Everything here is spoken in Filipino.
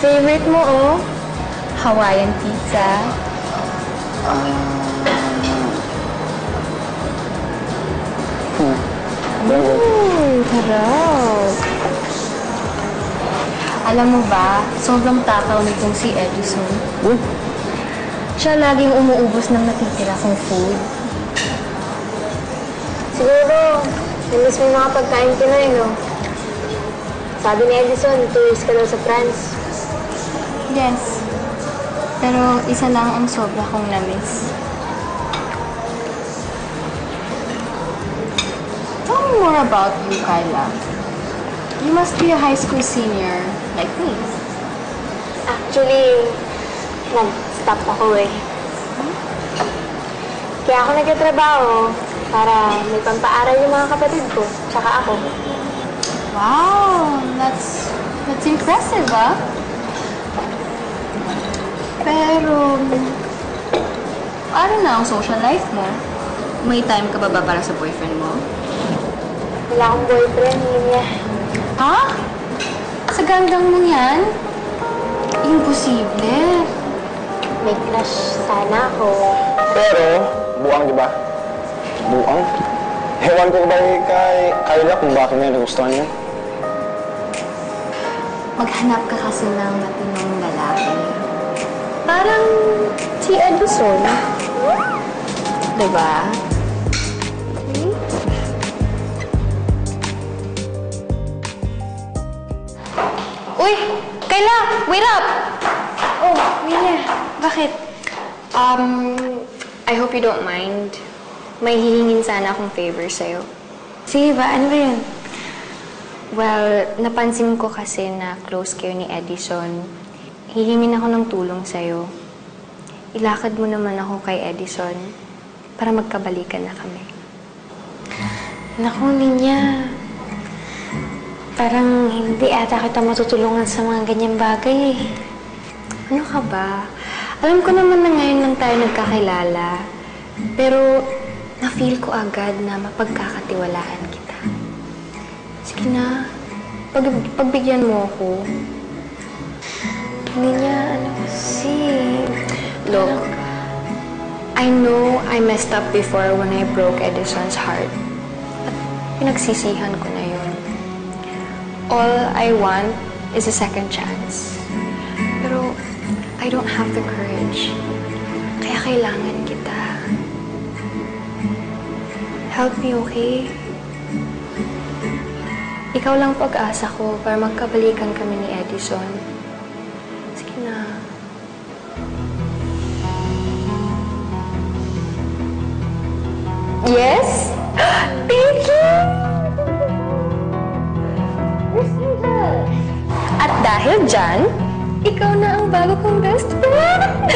Favorite mo, oh? Hawaiian pizza. Sarap. Alam mo ba, sobrang takaw nitong si Edison. Siya laging umuubos ng natitira kong food. Siguro, namiss mo yung mga pagkain Pinoy, no? Sabi ni Edison, tourist ka daw sa France. Yes. Pero isa lang ang sobra kong na-miss. Tell me more about you, Kyla. You must be a high school senior like me. Actually, nag-stop ako eh. Kaya ako nagtatrabaho para may pampaaral yung mga kapatid ko, tsaka ako. Wow, that's impressive, ah. Pero, ano na ang social life mo? May time ka ba para sa boyfriend mo? Wala akong boyfriend, Linya. Ha? Sa gandang mo yan? Imposible. May crush sana ako. Pero, buang, di ba? Buang? Ewan ko ba kay Kyla kung bakit niya nagustuhan niya? Maghanap ka kasi ng matinong lalaki. Parang si Edison. Diba? Uy! Kayla! Wait up! Oh, Mia. Bakit? I hope you don't mind. May hihingin sana akong favor sa'yo. Sige ba? Ano ba yun? Well, napansin ko kasi na close kayo ni Edison. Hihingin ako ng tulong sa'yo. Ilakad mo naman ako kay Edison para magkabalikan na kami. Naku, Linya. Parang hindi ata kita matutulungan sa mga ganyang bagay eh. Ano ka ba? Alam ko naman na ngayon lang tayo nagkakilala. Pero na-feel ko agad na mapagkakatiwalaan kita. Sige na, pagbigyan mo ako. Linya, ano kasi? Look, I know I messed up before when I broke Edison's heart. At pinagsisihan ko na yun. All I want is a second chance. Pero I don't have the courage. Kaya kailangan kita. Help me, okay? Ikaw lang pag-asa ko para magkabalikan kami ni Edison. Sige na. Yes? Thank you! At dahil dyan, ikaw na ang bago kong best friend!